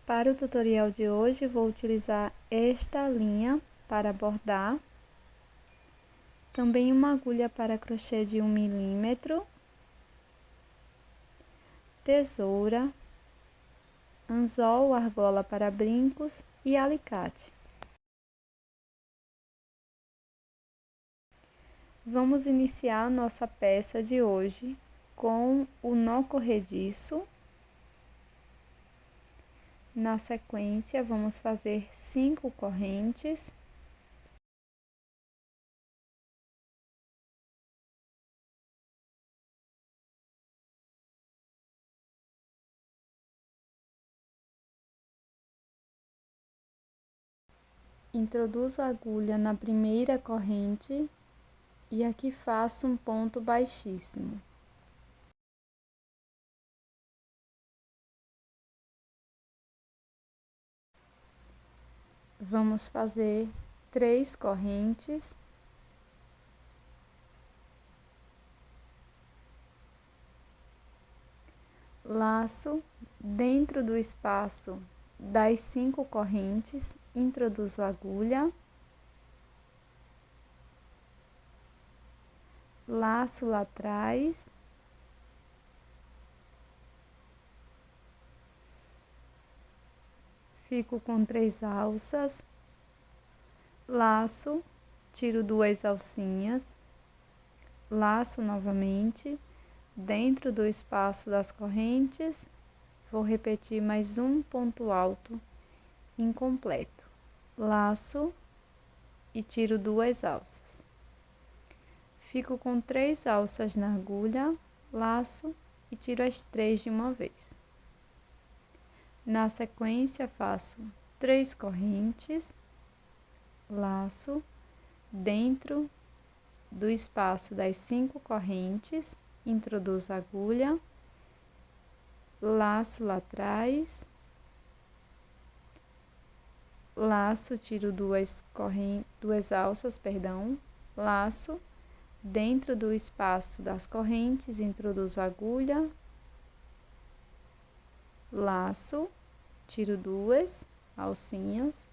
Para o tutorial de hoje, vou utilizar esta linha para bordar, também uma agulha para crochê de 1 milímetro, tesoura, anzol, argola para brincos e alicate. Vamos iniciar nossa peça de hoje com o nó corrediço. Na sequência, vamos fazer 5 correntes. Introduzo a agulha na primeira corrente e aqui faço um ponto baixíssimo. Vamos fazer 3 correntes. Laço dentro do espaço das 5 correntes, introduzo a agulha. Laço lá atrás. Fico com 3 alças. Laço, tiro 2 alcinhas. Laço novamente. Dentro do espaço das correntes, vou repetir mais um ponto alto incompleto. Laço e tiro 2 alças. Fico com 3 alças na agulha, laço e tiro as 3 de uma vez. Na sequência, faço 3 correntes, laço dentro do espaço das 5 correntes, introduzo a agulha, laço lá atrás, laço, tiro 2 alças, laço dentro do espaço das correntes, introduzo a agulha, laço, tiro 2 alcinhas,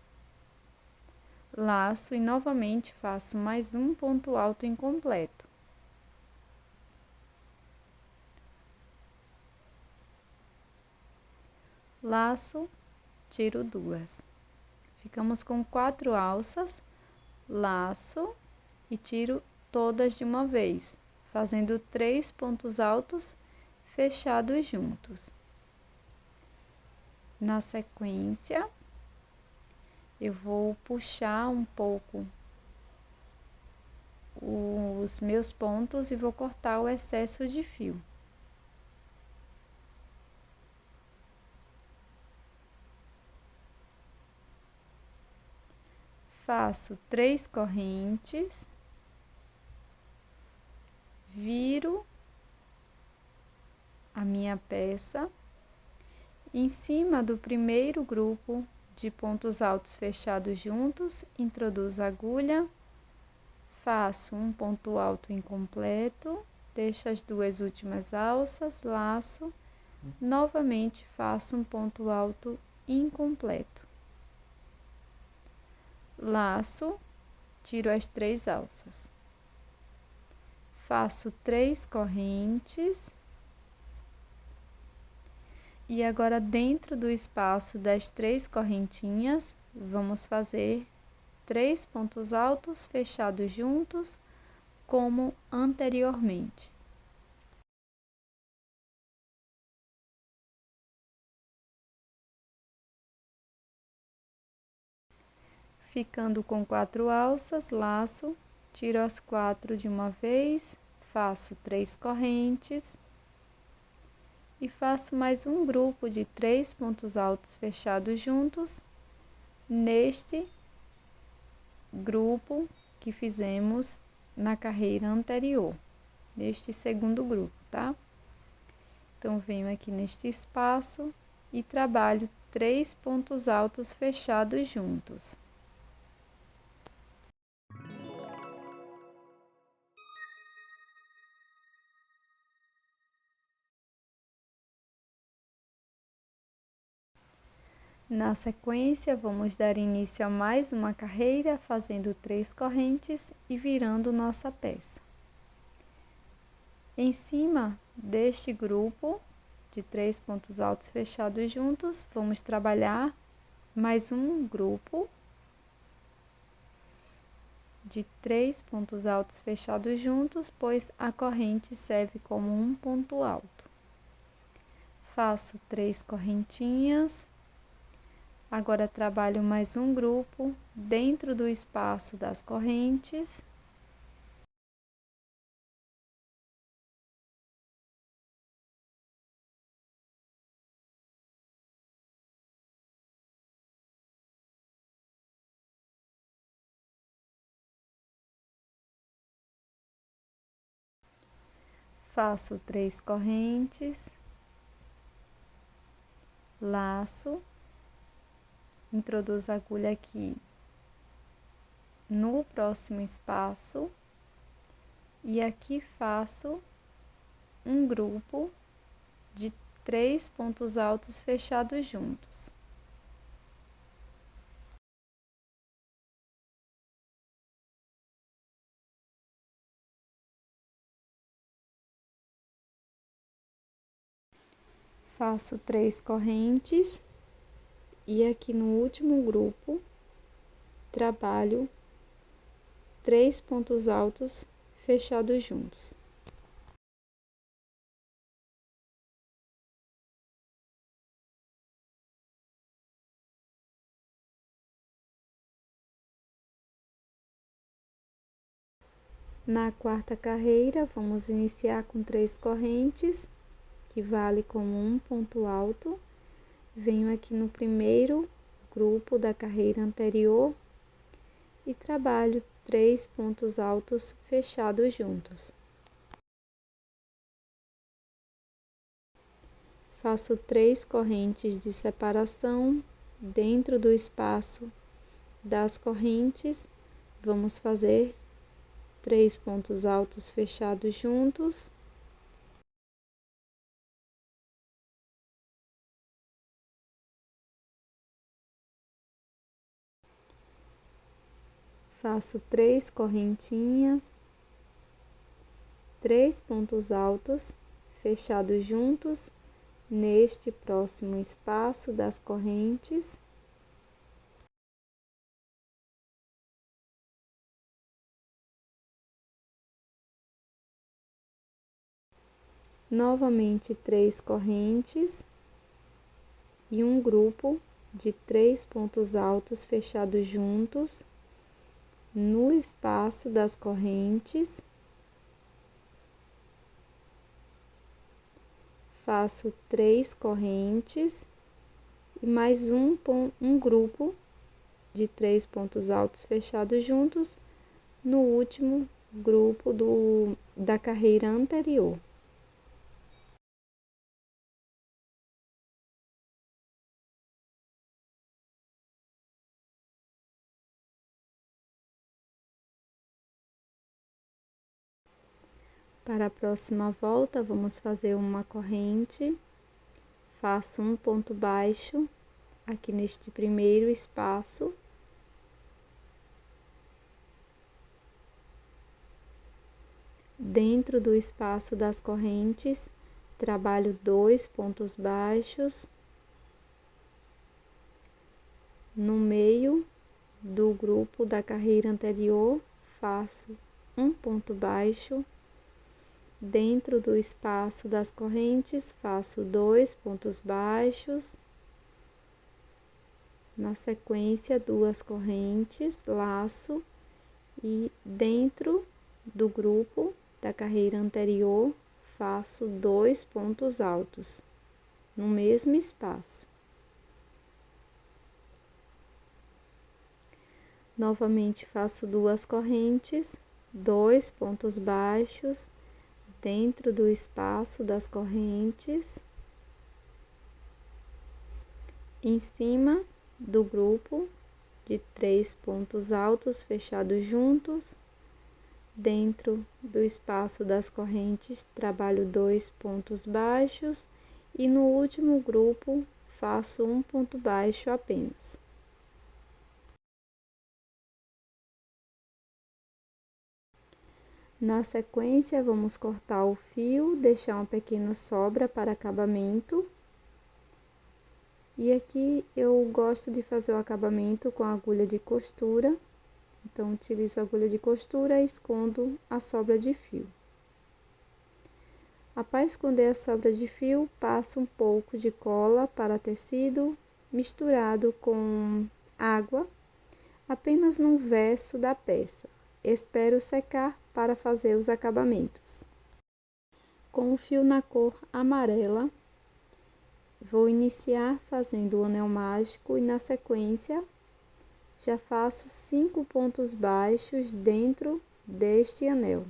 laço e novamente faço mais um ponto alto incompleto. Laço, tiro 2. Ficamos com 4 alças, laço e tiro todas de uma vez, fazendo 3 pontos altos fechados juntos. Na sequência, eu vou puxar um pouco os meus pontos e vou cortar o excesso de fio. Faço 3 correntes, viro a minha peça em cima do primeiro grupo de pontos altos fechados juntos, introduzo a agulha, faço um ponto alto incompleto, deixo as 2 últimas alças, laço, novamente faço um ponto alto incompleto. Laço, tiro as 3 alças. Faço 3 correntes. E agora, dentro do espaço das 3 correntinhas, vamos fazer 3 pontos altos fechados juntos, como anteriormente. Ficando com 4 alças, laço, tiro as 4 de uma vez, faço 3 correntes e faço mais um grupo de 3 pontos altos fechados juntos neste grupo que fizemos na carreira anterior, neste segundo grupo, tá? Então, venho aqui neste espaço e trabalho 3 pontos altos fechados juntos. Na sequência, vamos dar início a mais uma carreira, fazendo 3 correntes e virando nossa peça. Em cima deste grupo de 3 pontos altos fechados juntos, vamos trabalhar mais um grupo de 3 pontos altos fechados juntos, pois a corrente serve como um ponto alto. Faço 3 correntinhas. Agora trabalho mais um grupo dentro do espaço das correntes. Faço 3 correntes, laço, introduzo a agulha aqui no próximo espaço e aqui faço um grupo de 3 pontos altos fechados juntos. Faço 3 correntes e aqui no último grupo trabalho 3 pontos altos fechados juntos. Na quarta carreira, vamos iniciar com 3 correntes, que vale como um ponto alto. Venho aqui no primeiro grupo da carreira anterior e trabalho 3 pontos altos fechados juntos. Faço 3 correntes de separação dentro do espaço das correntes. Vamos fazer 3 pontos altos fechados juntos. Faço 3 correntinhas, 3 pontos altos fechados juntos neste próximo espaço das correntes. Novamente 3 correntes e um grupo de 3 pontos altos fechados juntos no espaço das correntes. Faço 3 correntes e mais um grupo de 3 pontos altos fechados juntos no último grupo da carreira anterior. Para a próxima volta, vamos fazer uma corrente, faço um ponto baixo aqui neste primeiro espaço. Dentro do espaço das correntes, trabalho 2 pontos baixos. No meio do grupo da carreira anterior, faço um ponto baixo. Dentro do espaço das correntes, faço 2 pontos baixos. Na sequência, 2 correntes, laço e dentro do grupo da carreira anterior, faço 2 pontos altos no mesmo espaço. Novamente faço 2 correntes, 2 pontos baixos dentro do espaço das correntes. Em cima do grupo de 3 pontos altos fechados juntos, dentro do espaço das correntes, trabalho 2 pontos baixos e no último grupo faço um ponto baixo apenas. Na sequência, vamos cortar o fio, deixar uma pequena sobra para acabamento. E aqui eu gosto de fazer o acabamento com a agulha de costura. Então, utilizo a agulha de costura e escondo a sobra de fio. Após esconder a sobra de fio, passo um pouco de cola para tecido misturado com água, apenas no verso da peça. Espero secar para fazer os acabamentos. Com o fio na cor amarela, vou iniciar fazendo o anel mágico e na sequência já faço 5 pontos baixos dentro deste anel.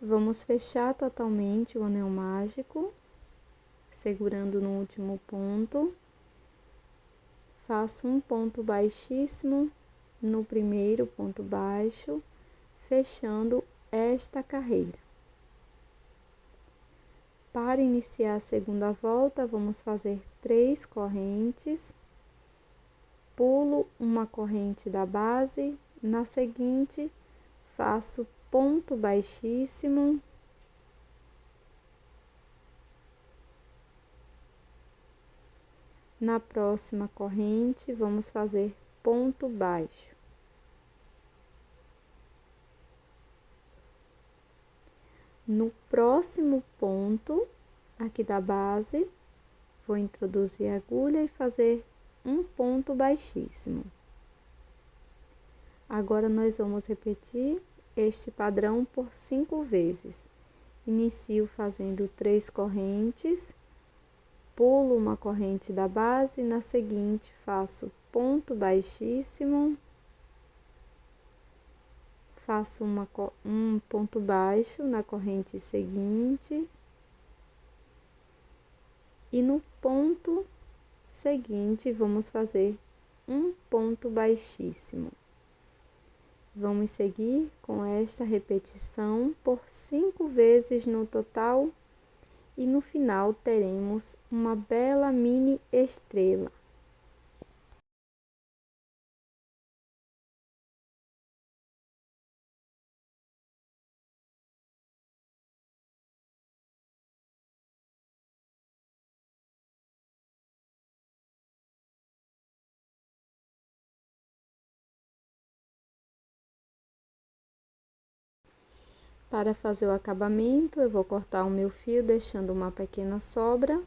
Vamos fechar totalmente o anel mágico, segurando no último ponto. Faço um ponto baixíssimo no primeiro ponto baixo, fechando esta carreira. Para iniciar a segunda volta, vamos fazer 3 correntes. Pulo uma corrente da base, na seguinte, faço ponto baixíssimo. Na próxima corrente, vamos fazer ponto baixo. No próximo ponto, aqui da base, vou introduzir a agulha e fazer um ponto baixíssimo. Agora, nós vamos repetir este padrão por 5 vezes. Inicio fazendo 3 correntes, pulo uma corrente da base, na seguinte faço ponto baixíssimo, faço um ponto baixo na corrente seguinte e no ponto seguinte vamos fazer um ponto baixíssimo. Vamos seguir com esta repetição por 5 vezes no total e no final teremos uma bela mini estrela. Para fazer o acabamento, eu vou cortar o meu fio deixando uma pequena sobra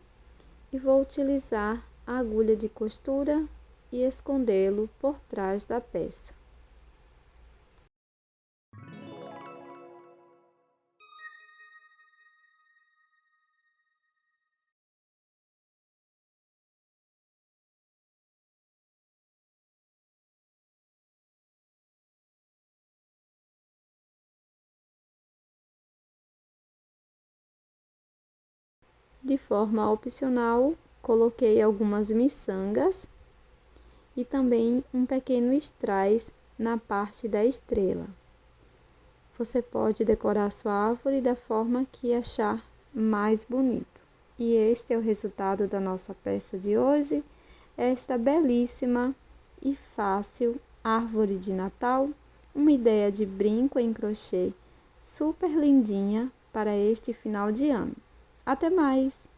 e vou utilizar a agulha de costura e escondê-lo por trás da peça. De forma opcional, coloquei algumas miçangas e também um pequeno strass na parte da estrela. Você pode decorar sua árvore da forma que achar mais bonito. E este é o resultado da nossa peça de hoje, esta belíssima e fácil árvore de Natal, uma ideia de brinco em crochê super lindinha para este final de ano. Até mais!